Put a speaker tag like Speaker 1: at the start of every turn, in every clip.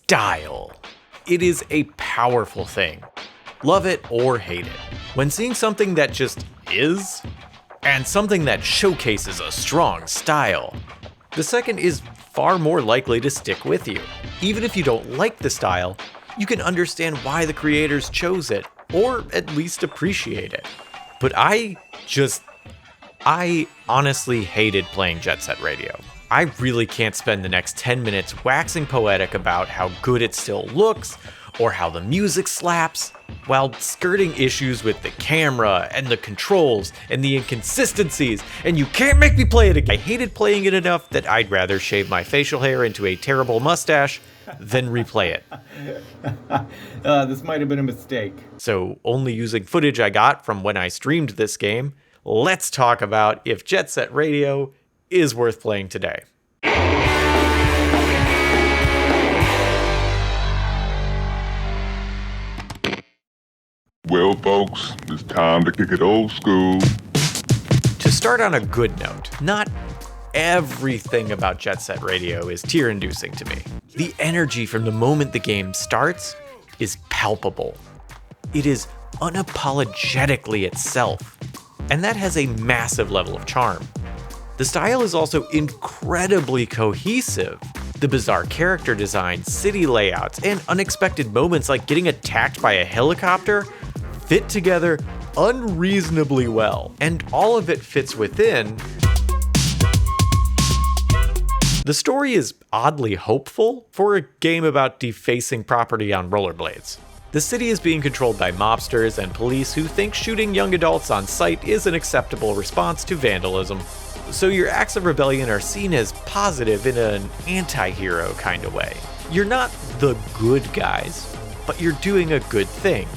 Speaker 1: style. It is a powerful thing. Love it or hate it. When seeing something that just is, and something that showcases a strong style, the second is far more likely to stick with you. Even if you don't like the style, you can understand why the creators chose it, or at least appreciate it. But I honestly hated playing Jet Set Radio. I really can't spend the next 10 minutes waxing poetic about how good it still looks, or how the music slaps, while skirting issues with the camera, and the controls, and the inconsistencies, and you can't make me play it again. I hated playing it enough that I'd rather shave my facial hair into a terrible mustache than replay it.
Speaker 2: This might have been a mistake.
Speaker 1: So, only using footage I got from when I streamed this game, let's talk about if Jet Set Radio is worth playing today.
Speaker 3: Well, folks, it's time to kick it old school.
Speaker 1: To start on a good note, not everything about Jet Set Radio is tear-inducing to me. The energy from the moment the game starts is palpable. It is unapologetically itself, and that has a massive level of charm. The style is also incredibly cohesive. The bizarre character design, city layouts, and unexpected moments like getting attacked by a helicopter fit together unreasonably well, and all of it fits within. The story is oddly hopeful for a game about defacing property on rollerblades. The city is being controlled by mobsters and police who think shooting young adults on sight is an acceptable response to vandalism. So your acts of rebellion are seen as positive in an anti-hero kind of way. You're not the good guys, but you're doing a good thing.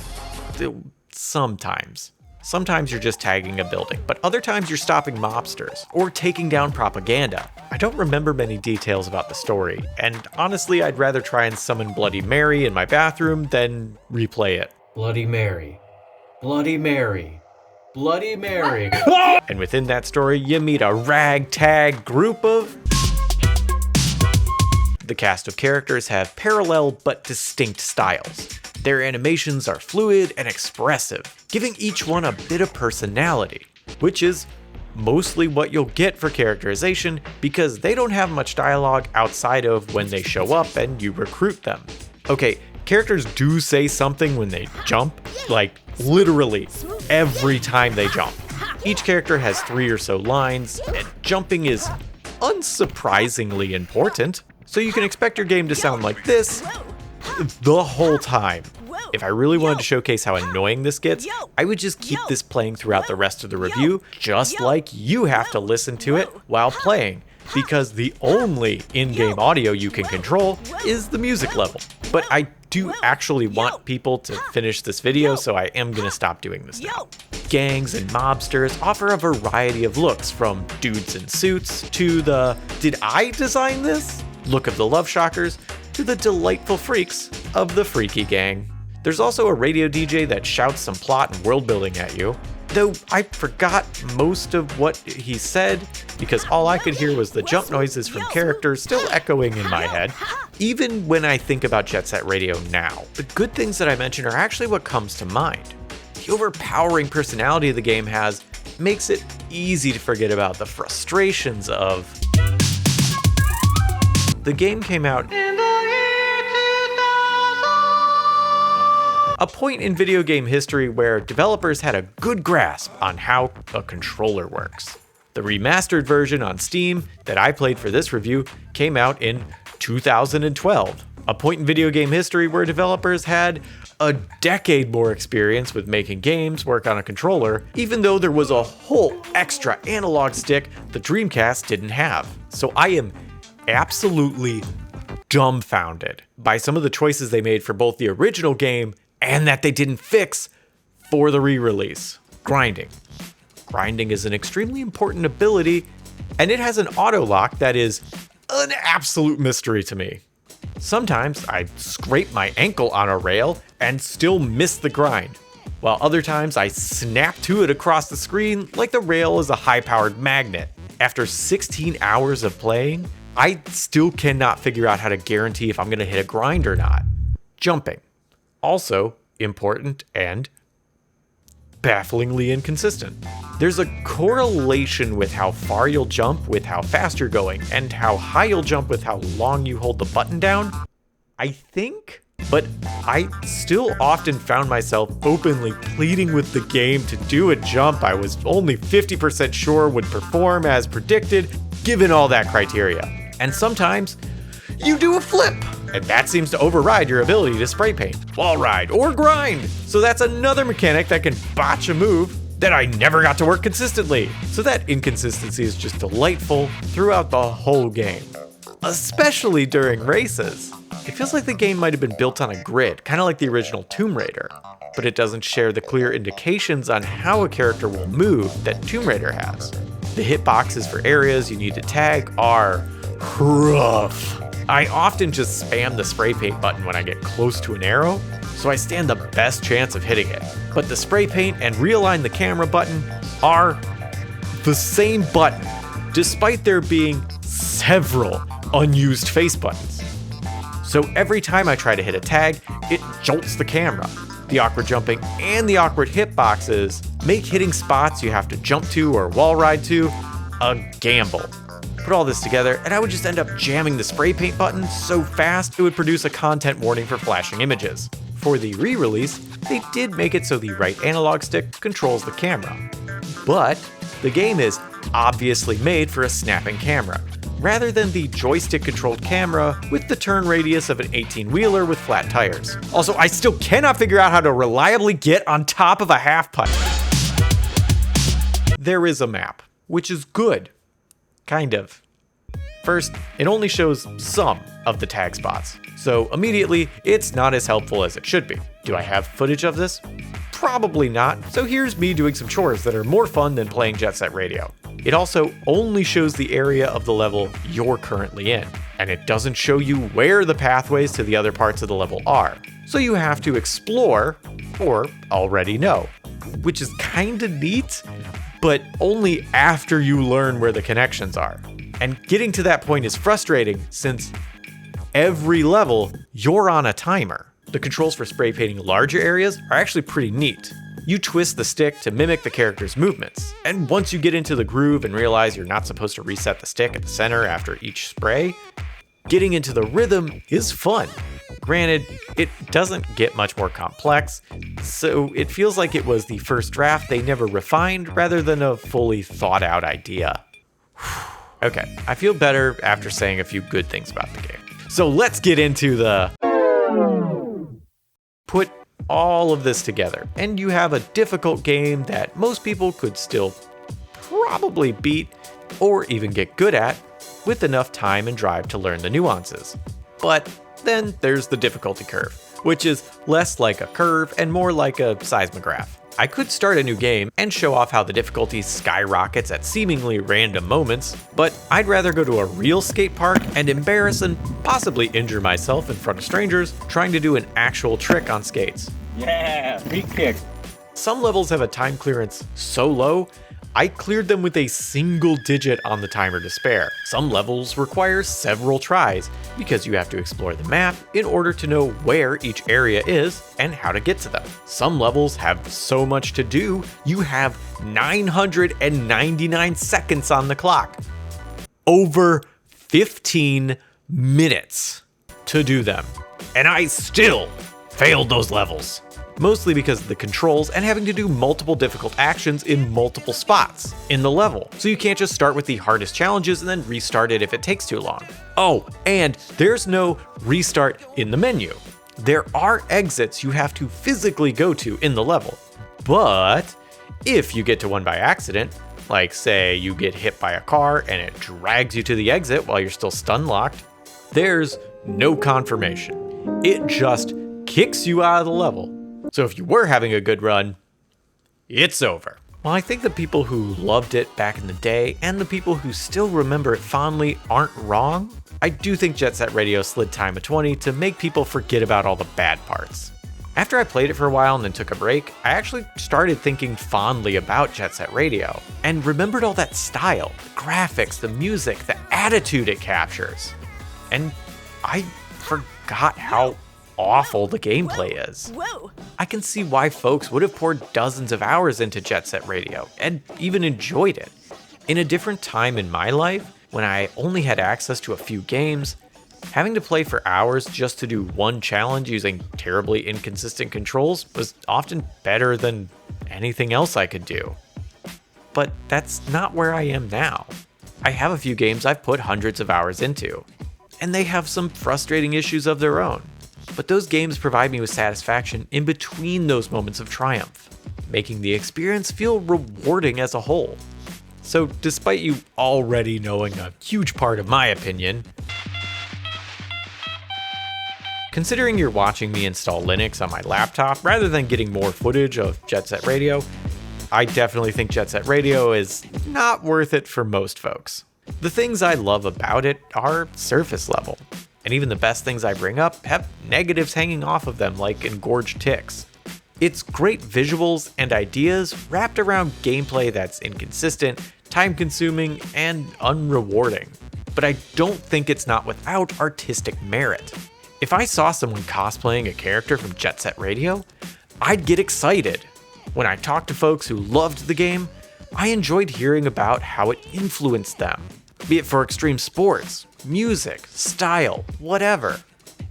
Speaker 1: Sometimes. Sometimes you're just tagging a building, but other times you're stopping mobsters or taking down propaganda. I don't remember many details about the story, and honestly, I'd rather try and summon Bloody Mary in my bathroom than replay it.
Speaker 2: Bloody Mary. Bloody Mary. Bloody Mary.
Speaker 1: And within that story, you meet a ragtag group of... The cast of characters have parallel but distinct styles. Their animations are fluid and expressive, giving each one a bit of personality, which is mostly what you'll get for characterization because they don't have much dialogue outside of when they show up and you recruit them. Okay, characters do say something when they jump, like literally every time they jump. Each character has 3 or so lines, and jumping is unsurprisingly important, so you can expect your game to sound like this the whole time. If I really wanted to showcase how annoying this gets, I would just keep this playing throughout the rest of the review, just like you have to listen to it while playing, because the only in-game audio you can control is the music level. But I do actually want people to finish this video, so I am gonna stop doing this now. Gangs and mobsters offer a variety of looks, from dudes in suits to the "did I design this?" look of the Love Shockers, to the delightful freaks of the Freaky Gang. There's also a radio DJ that shouts some plot and world building at you, though I forgot most of what he said because all I could hear was the jump noises from characters still echoing in my head. Even when I think about Jet Set Radio now, the good things that I mentioned are actually what comes to mind. The overpowering personality the game has makes it easy to forget about the frustrations of... The game came out a point in video game history where developers had a good grasp on how a controller works. The remastered version on Steam that I played for this review came out in 2012. A point in video game history where developers had a decade more experience with making games work on a controller, even though there was a whole extra analog stick the Dreamcast didn't have. So I am absolutely dumbfounded by some of the choices they made for both the original game and that they didn't fix for the re-release. Grinding. Grinding is an extremely important ability, and it has an auto lock that is an absolute mystery to me. Sometimes I scrape my ankle on a rail and still miss the grind, while other times I snap to it across the screen like the rail is a high-powered magnet. After 16 hours of playing, I still cannot figure out how to guarantee if I'm going to hit a grind or not. Jumping. Also important and bafflingly inconsistent. There's a correlation with how far you'll jump with how fast you're going, and how high you'll jump with how long you hold the button down, I think? But I still often found myself openly pleading with the game to do a jump I was only 50% sure would perform as predicted, given all that criteria. And sometimes, you do a flip, and that seems to override your ability to spray paint, wall ride, or grind. So that's another mechanic that can botch a move that I never got to work consistently. So that inconsistency is just delightful throughout the whole game, especially during races. It feels like the game might have been built on a grid, kind of like the original Tomb Raider, but it doesn't share the clear indications on how a character will move that Tomb Raider has. The hitboxes for areas you need to tag are rough. I often just spam the spray paint button when I get close to an arrow, so I stand the best chance of hitting it. But the spray paint and realign the camera button are the same button, despite there being several unused face buttons. So every time I try to hit a tag, it jolts the camera. The awkward jumping and the awkward hitboxes make hitting spots you have to jump to or wall ride to a gamble. Put all this together, and I would just end up jamming the spray paint button so fast it would produce a content warning for flashing images. For the re-release, they did make it so the right analog stick controls the camera. But the game is obviously made for a snapping camera, rather than the joystick-controlled camera with the turn radius of an 18-wheeler with flat tires. Also, I still cannot figure out how to reliably get on top of a half pipe. There is a map, which is good. Kind of. First, it only shows some of the tag spots, so immediately it's not as helpful as it should be. Do I have footage of this? Probably not, so here's me doing some chores that are more fun than playing Jet Set Radio. It also only shows the area of the level you're currently in, and it doesn't show you where the pathways to the other parts of the level are. So you have to explore, or already know, which is kinda neat, but only after you learn where the connections are. And getting to that point is frustrating since every level you're on a timer. The controls for spray painting larger areas are actually pretty neat. You twist the stick to mimic the character's movements, and once you get into the groove and realize you're not supposed to reset the stick at the center after each spray, getting into the rhythm is fun. Granted, it doesn't get much more complex, so it feels like it was the first draft they never refined rather than a fully thought out idea. Okay, I feel better after saying a few good things about the game. So let's get into the... Put all of this together, and you have a difficult game that most people could still probably beat or even get good at with enough time and drive to learn the nuances. But then there's the difficulty curve, which is less like a curve and more like a seismograph. I could start a new game and show off how the difficulty skyrockets at seemingly random moments, but I'd rather go to a real skate park and embarrass and possibly injure myself in front of strangers trying to do an actual trick on skates.
Speaker 2: Yeah, free kick.
Speaker 1: Some levels have a time clearance so low, I cleared them with a single digit on the timer to spare. Some levels require several tries because you have to explore the map in order to know where each area is and how to get to them. Some levels have so much to do, you have 999 seconds on the clock. Over 15 minutes to do them. And I still failed those levels. Mostly because of the controls and having to do multiple difficult actions in multiple spots in the level. So you can't just start with the hardest challenges and then restart it if it takes too long. Oh, and there's no restart in the menu. There are exits you have to physically go to in the level. But if you get to one by accident, like say you get hit by a car and it drags you to the exit while you're still stun locked, there's no confirmation. It just kicks you out of the level. So if you were having a good run, it's over. Well, I think the people who loved it back in the day and the people who still remember it fondly aren't wrong. I do think Jet Set Radio slid time of 20 to make people forget about all the bad parts. After I played it for a while and then took a break, I actually started thinking fondly about Jet Set Radio and remembered all that style, the graphics, the music, the attitude it captures. And I forgot how awful the gameplay is. I can see why folks would have poured dozens of hours into Jet Set Radio and even enjoyed it. In a different time in my life, when I only had access to a few games, having to play for hours just to do one challenge using terribly inconsistent controls was often better than anything else I could do. But that's not where I am now. I have a few games I've put hundreds of hours into, and they have some frustrating issues of their own. But those games provide me with satisfaction in between those moments of triumph, making the experience feel rewarding as a whole. So despite you already knowing a huge part of my opinion, considering you're watching me install Linux on my laptop rather than getting more footage of Jet Set Radio, I definitely think Jet Set Radio is not worth it for most folks. The things I love about it are surface level, and even the best things I bring up have negatives hanging off of them like engorged ticks. It's great visuals and ideas wrapped around gameplay that's inconsistent, time-consuming, and unrewarding. But I don't think it's not without artistic merit. If I saw someone cosplaying a character from Jet Set Radio, I'd get excited. When I talked to folks who loved the game, I enjoyed hearing about how it influenced them, be it for extreme sports, music, style, whatever.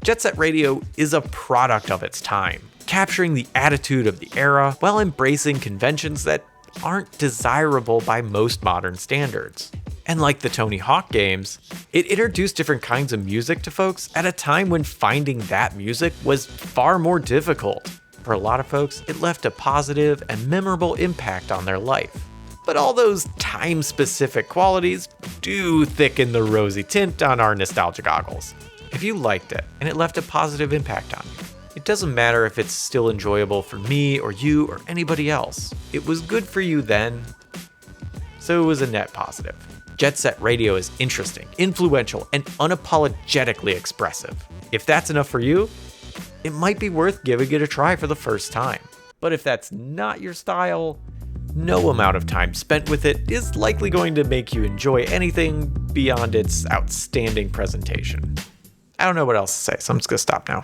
Speaker 1: Jet Set Radio is a product of its time, capturing the attitude of the era while embracing conventions that aren't desirable by most modern standards. And like the Tony Hawk games, it introduced different kinds of music to folks at a time when finding that music was far more difficult. For a lot of folks, it left a positive and memorable impact on their life. But all those time-specific qualities do thicken the rosy tint on our nostalgia goggles. If you liked it and it left a positive impact on you, it doesn't matter if it's still enjoyable for me or you or anybody else. It was good for you then, so it was a net positive. Jet Set Radio is interesting, influential, and unapologetically expressive. If that's enough for you, it might be worth giving it a try for the first time. But if that's not your style, no amount of time spent with it is likely going to make you enjoy anything beyond its outstanding presentation. I don't know what else to say, so I'm just gonna stop now.